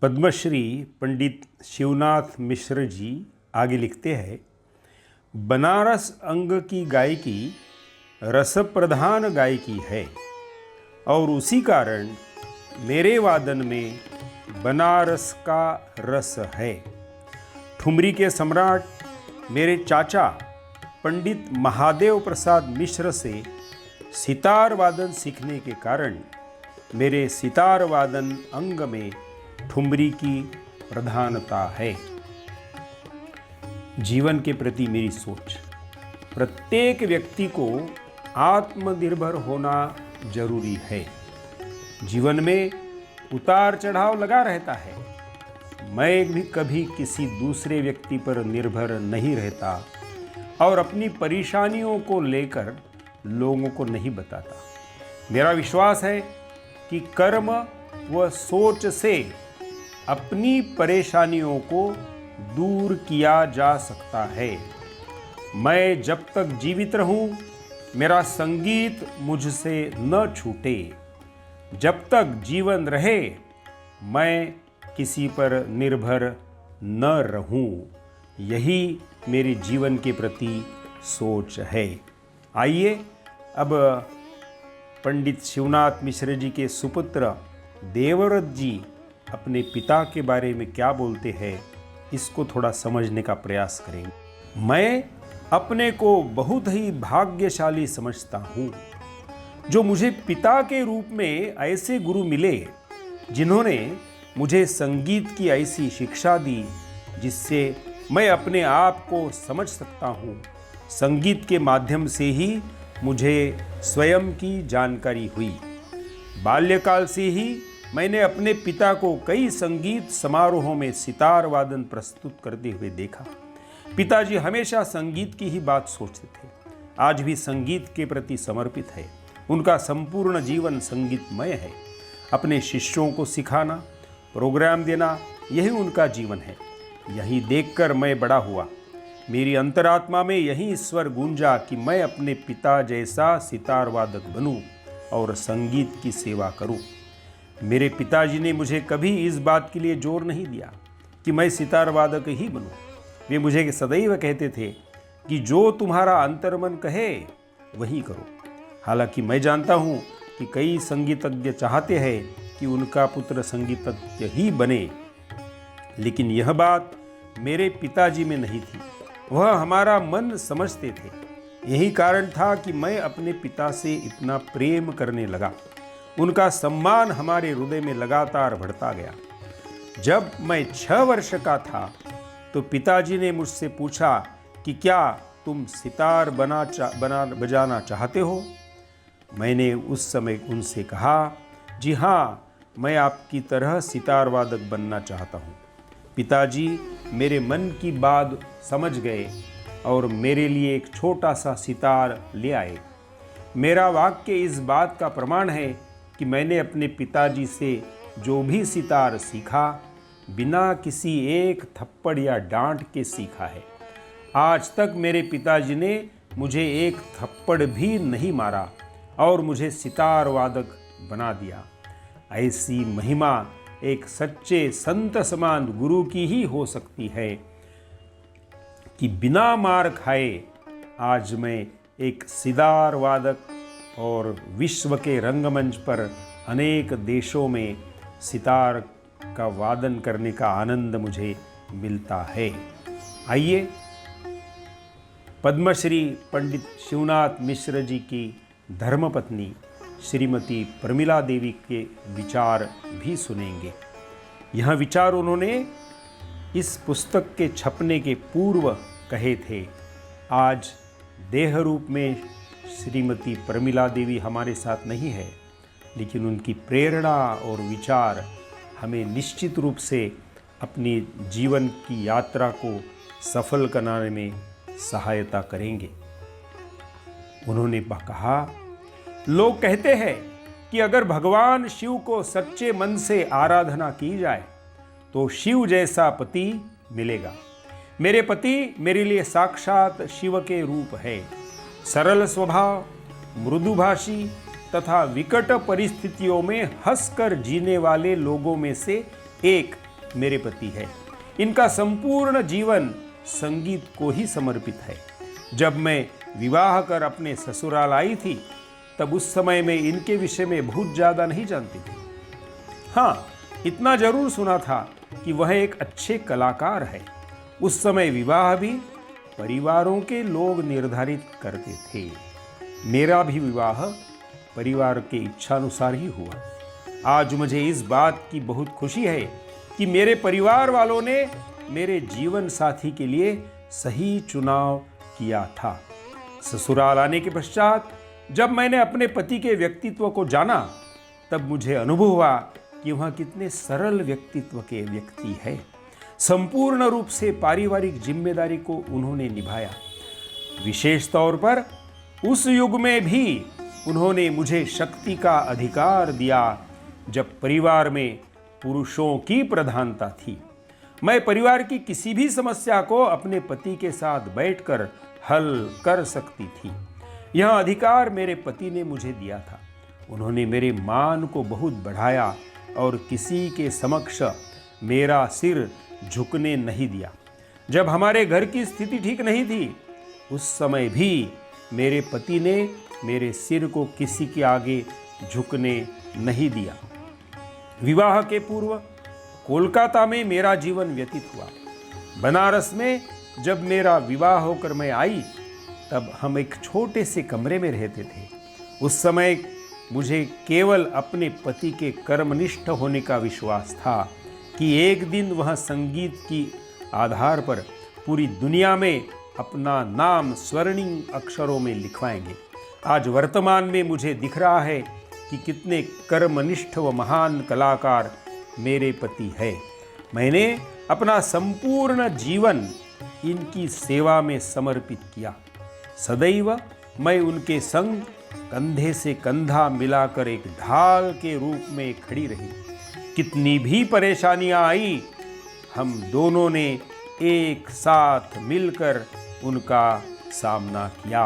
पद्मश्री पंडित शिवनाथ मिश्र जी आगे लिखते हैं, बनारस अंग की गायकी रस प्रधान गायकी है और उसी कारण मेरे वादन में बनारस का रस है। ठुमरी के सम्राट मेरे चाचा पंडित महादेव प्रसाद मिश्र से सितार वादन सीखने के कारण मेरे सितार वादन अंग में ठुमरी की प्रधानता है। जीवन के प्रति मेरी सोच, प्रत्येक व्यक्ति को आत्मनिर्भर होना जरूरी है। जीवन में उतार चढ़ाव लगा रहता है। मैं भी कभी किसी दूसरे व्यक्ति पर निर्भर नहीं रहता और अपनी परेशानियों को लेकर लोगों को नहीं बताता। मेरा विश्वास है कि कर्म व सोच से अपनी परेशानियों को दूर किया जा सकता है। मैं जब तक जीवित रहूं, मेरा संगीत मुझसे न छूटे। जब तक जीवन रहे, मैं किसी पर निर्भर न रहूं। यही मेरे जीवन के प्रति सोच है। आइए अब पंडित शिवनाथ मिश्र जी के सुपुत्र देवव्रत जी अपने पिता के बारे में क्या बोलते हैं, इसको थोड़ा समझने का प्रयास करेंगे। मैं अपने को बहुत ही भाग्यशाली समझता हूँ जो मुझे पिता के रूप में ऐसे गुरु मिले जिन्होंने मुझे संगीत की ऐसी शिक्षा दी जिससे मैं अपने आप को समझ सकता हूँ। संगीत के माध्यम से ही मुझे स्वयं की जानकारी हुई। बाल्यकाल से ही मैंने अपने पिता को कई संगीत समारोहों में सितार वादन प्रस्तुत करते हुए देखा। पिताजी हमेशा संगीत की ही बात सोचते थे। आज भी संगीत के प्रति समर्पित है। उनका संपूर्ण जीवन संगीतमय है। अपने शिष्यों को सिखाना, प्रोग्राम देना, यही उनका जीवन है। यही देखकर मैं बड़ा हुआ। मेरी अंतरात्मा में यही स्वर गूंजा कि मैं अपने पिता जैसा सितार वादक बनूं और संगीत की सेवा करूं। मेरे पिताजी ने मुझे कभी इस बात के लिए जोर नहीं दिया कि मैं सितार वादक ही बनूं। वे मुझे सदैव कहते थे कि जो तुम्हारा अंतर्मन कहे वही करो। हालांकि मैं जानता हूं कि कई संगीतज्ञ चाहते हैं कि उनका पुत्र संगीतज्ञ ही बने, लेकिन यह बात मेरे पिताजी में नहीं थी। वह हमारा मन समझते थे। यही कारण था कि मैं अपने पिता से इतना प्रेम करने लगा। उनका सम्मान हमारे हृदय में लगातार बढ़ता गया। जब मैं 6 वर्ष का था तो पिताजी ने मुझसे पूछा कि क्या तुम सितार बजाना चाहते हो। मैंने उस समय उनसे कहा, जी हाँ, मैं आपकी तरह सितार वादक बनना चाहता हूँ। पिताजी मेरे मन की बात समझ गए और मेरे लिए एक छोटा सा सितार ले आए। मेरा वाक्य इस बात का प्रमाण है कि मैंने अपने पिताजी से जो भी सितार सीखा, बिना किसी एक थप्पड़ या डांट के सीखा है। आज तक मेरे पिताजी ने मुझे एक थप्पड़ भी नहीं मारा और मुझे सितार वादक बना दिया। ऐसी महिमा एक सच्चे संत समान गुरु की ही हो सकती है कि बिना मार खाए आज मैं एक सितार वादक और विश्व के रंगमंच पर अनेक देशों में सितार का वादन करने का आनंद मुझे मिलता है। आइए पद्मश्री पंडित शिवनाथ मिश्र जी की धर्मपत्नी श्रीमती प्रमिला देवी के विचार भी सुनेंगे। यह विचार उन्होंने इस पुस्तक के छपने के पूर्व कहे थे। आज देह रूप में श्रीमती प्रमिला देवी हमारे साथ नहीं है, लेकिन उनकी प्रेरणा और विचार हमें निश्चित रूप से अपनी जीवन की यात्रा को सफल बनाने में सहायता करेंगे। उन्होंने कहा, लोग कहते हैं कि अगर भगवान शिव को सच्चे मन से आराधना की जाए तो शिव जैसा पति मिलेगा। मेरे पति मेरे लिए साक्षात शिव के रूप है। सरल स्वभाव, मृदुभाषी तथा विकट परिस्थितियों में हंसकर जीने वाले लोगों में से एक मेरे पति है। इनका संपूर्ण जीवन संगीत को ही समर्पित है। जब मैं विवाह कर अपने ससुराल आई थी, तब उस समय में इनके विषय में बहुत ज़्यादा नहीं जानती थी। हाँ, इतना जरूर सुना था कि वह एक अच्छे कलाकार है। उस समय विवाह भी परिवारों के लोग निर्धारित करते थे। मेरा भी विवाह परिवार के इच्छानुसार ही हुआ। आज मुझे इस बात की बहुत खुशी है कि मेरे परिवार वालों ने मेरे जीवन साथी के लिए सही चुनाव किया था। ससुराल आने के पश्चात जब मैंने अपने पति के व्यक्तित्व को जाना, तब मुझे अनुभव हुआ कि वह कितने सरल व्यक्तित्व के व्यक्ति है। संपूर्ण रूप से पारिवारिक जिम्मेदारी को उन्होंने निभाया। विशेष तौर पर उस युग में भी उन्होंने मुझे शक्ति का अधिकार दिया जब परिवार में पुरुषों की प्रधानता थी। मैं परिवार की किसी भी समस्या को अपने पति के साथ बैठकर हल कर सकती थी। यह अधिकार मेरे पति ने मुझे दिया था। उन्होंने मेरे मान को बहुत बढ़ाया और किसी के समक्ष मेरा सिर झुकने नहीं दिया। जब हमारे घर की स्थिति ठीक नहीं थी, उस समय भी मेरे पति ने मेरे सिर को किसी के आगे झुकने नहीं दिया। विवाह के पूर्व कोलकाता में मेरा जीवन व्यतीत हुआ। बनारस में जब मेरा विवाह होकर मैं आई, तब हम एक छोटे से कमरे में रहते थे। उस समय मुझे केवल अपने पति के कर्मनिष्ठ होने का विश्वास था कि एक दिन वह संगीत की आधार पर पूरी दुनिया में अपना नाम स्वर्णिम अक्षरों में लिखवाएंगे। आज वर्तमान में मुझे दिख रहा है कि कितने कर्मनिष्ठ व महान कलाकार मेरे पति है। मैंने अपना संपूर्ण जीवन इनकी सेवा में समर्पित किया। सदैव मैं उनके संग कंधे से कंधा मिलाकर एक ढाल के रूप में खड़ी रही। कितनी भी परेशानियां आई, हम दोनों ने एक साथ मिलकर उनका सामना किया।